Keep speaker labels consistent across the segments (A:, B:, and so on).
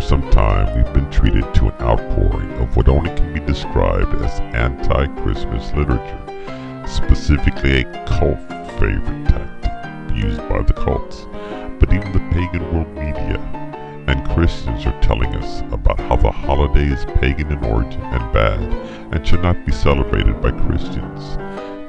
A: For some time, we've been treated to an outpouring of what only can be described as anti-Christmas literature, specifically a cult favorite tactic used by the cults. But even the pagan world media and Christians are telling us about how the holiday is pagan in origin and bad, and should not be celebrated by Christians.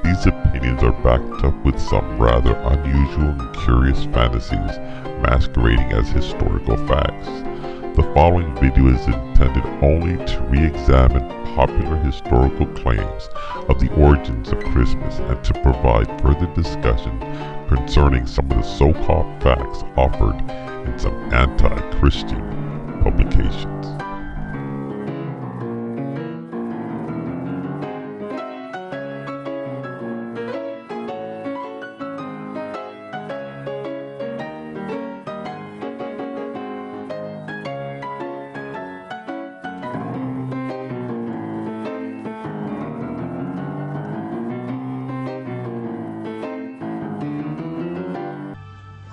A: These opinions are backed up with some rather unusual and curious fantasies masquerading as historical facts. The following video is intended only to re-examine popular historical claims of the origins of Christmas and to provide further discussion concerning some of the so-called facts offered in some anti-Christian publications.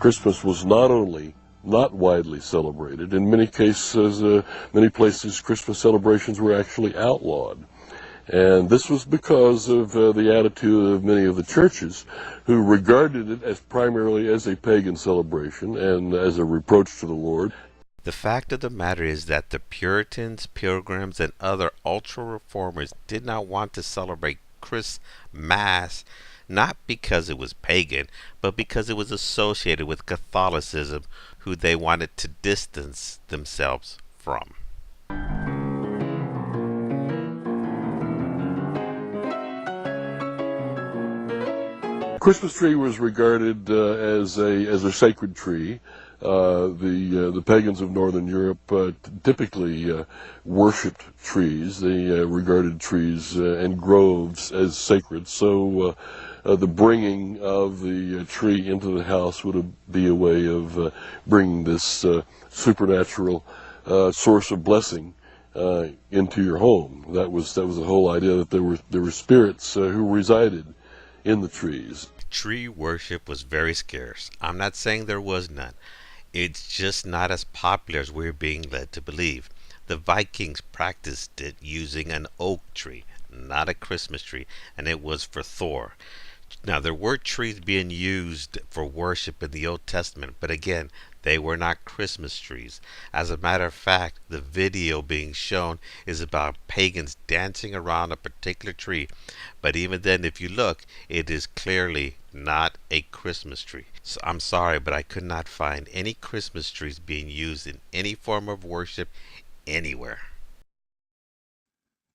B: Christmas was not only not widely celebrated, in many cases, many places Christmas celebrations were actually outlawed. And this was because of the attitude of many of the churches who regarded it as primarily as a pagan celebration and as a reproach to the Lord.
C: The fact of the matter is that the Puritans, Pilgrims, and other ultra-reformers did not want to celebrate Christmas, not because it was pagan, but because it was associated with Catholicism, who they wanted to distance themselves from.
B: Christmas tree was regarded as a sacred tree. The pagans of Northern Europe typically worshipped trees. They regarded trees and groves as sacred. So the bringing of the tree into the house would be a way of bringing this supernatural source of blessing into your home. That was the whole idea, that there were spirits who resided in the trees.
C: Tree worship was very scarce. I'm not saying there was none. It's just not as popular as we're being led to believe. The Vikings practiced it using an oak tree, not a Christmas tree, and it was for Thor. Now, there were trees being used for worship in the Old Testament, but again, they were not Christmas trees. As a matter of fact, the video being shown is about pagans dancing around a particular tree. But even then, if you look, it is clearly not a Christmas tree. So I'm sorry, but I could not find any Christmas trees being used in any form of worship anywhere.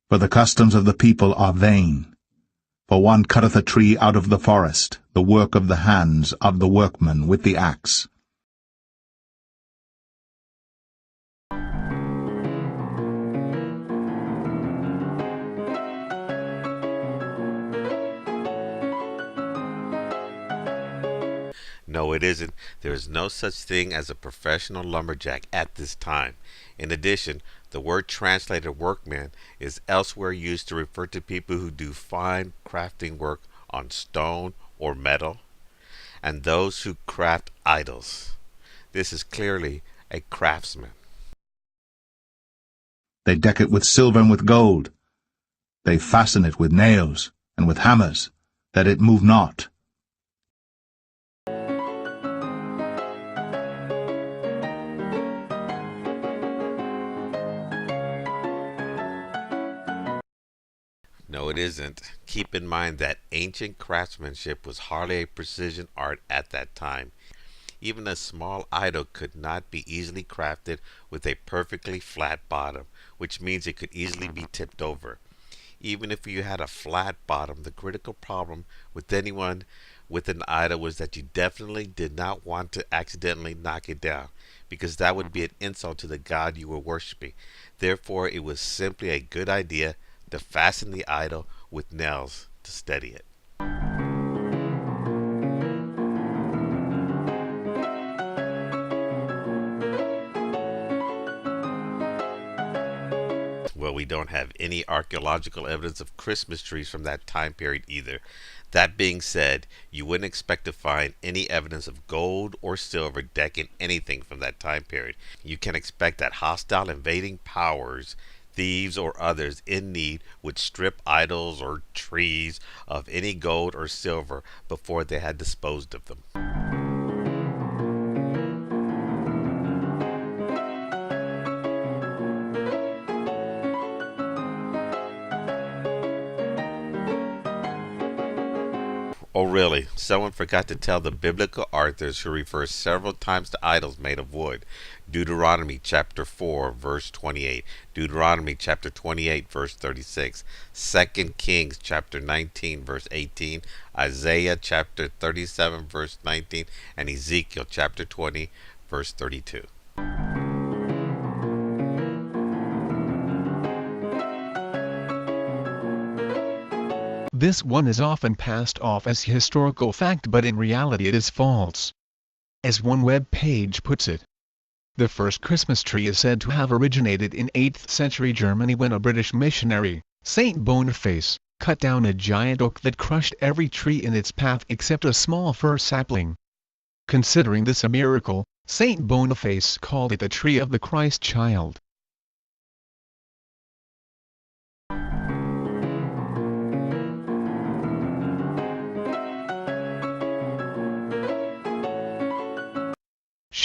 D: For the customs of the people are vain. For one cutteth a tree out of the forest, the work of the hands of the workman with the axe.
C: No, it isn't. There is no such thing as a professional lumberjack at this time. In addition, the word translated workman is elsewhere used to refer to people who do fine crafting work on stone or metal, and those who craft idols. This is clearly a craftsman.
D: They deck it with silver and with gold. They fasten it with nails and with hammers, that it move not.
C: No, it isn't. Keep in mind that ancient craftsmanship was hardly a precision art at that time. Even a small idol could not be easily crafted with a perfectly flat bottom, which means it could easily be tipped over. Even if you had a flat bottom, the critical problem with anyone with an idol was that you definitely did not want to accidentally knock it down, because that would be an insult to the god you were worshiping. Therefore, it was simply a good idea to fasten the idol with nails to steady it. Well, we don't have any archaeological evidence of Christmas trees from that time period either. That being said, you wouldn't expect to find any evidence of gold or silver decking anything from that time period. You can expect that hostile invading powers, thieves or others in need, would strip idols or trees of any gold or silver before they had disposed of them. Oh, really? Someone forgot to tell the biblical authors who refer several times to idols made of wood. Deuteronomy chapter 4, verse 28. Deuteronomy chapter 28, verse 36. 2 Kings chapter 19, verse 18. Isaiah chapter 37, verse 19. And Ezekiel chapter 20, verse 32.
E: This one is often passed off as historical fact, but in reality it is false. As one web page puts it, the first Christmas tree is said to have originated in 8th century Germany when a British missionary, Saint Boniface, cut down a giant oak that crushed every tree in its path except a small fir sapling. Considering this a miracle, Saint Boniface called it the tree of the Christ child.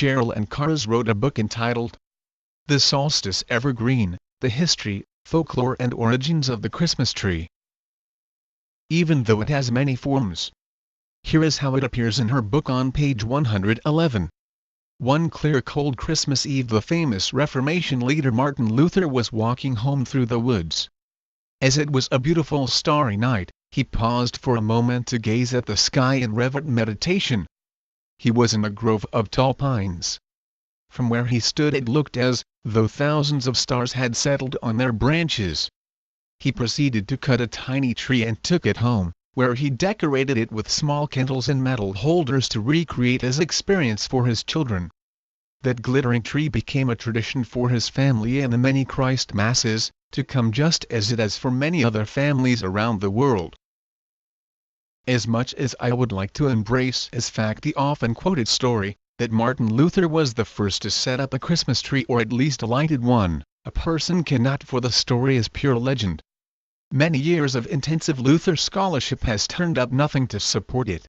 E: Cheryl and Cars wrote a book entitled The Solstice Evergreen, The History, Folklore and Origins of the Christmas Tree. Even though it has many forms. Here is how it appears in her book on page 111. One clear cold Christmas Eve, the famous Reformation leader Martin Luther was walking home through the woods. As it was a beautiful starry night, he paused for a moment to gaze at the sky in reverent meditation. He was in a grove of tall pines. From where he stood it looked as though thousands of stars had settled on their branches. He proceeded to cut a tiny tree and took it home, where he decorated it with small candles and metal holders to recreate his experience for his children. That glittering tree became a tradition for his family and the many Christ Masses to come, just as it has for many other families around the world. As much as I would like to embrace as fact the often quoted story, that Martin Luther was the first to set up a Christmas tree or at least a lighted one, a person cannot, for the story is pure legend. Many years of intensive Luther scholarship has turned up nothing to support it.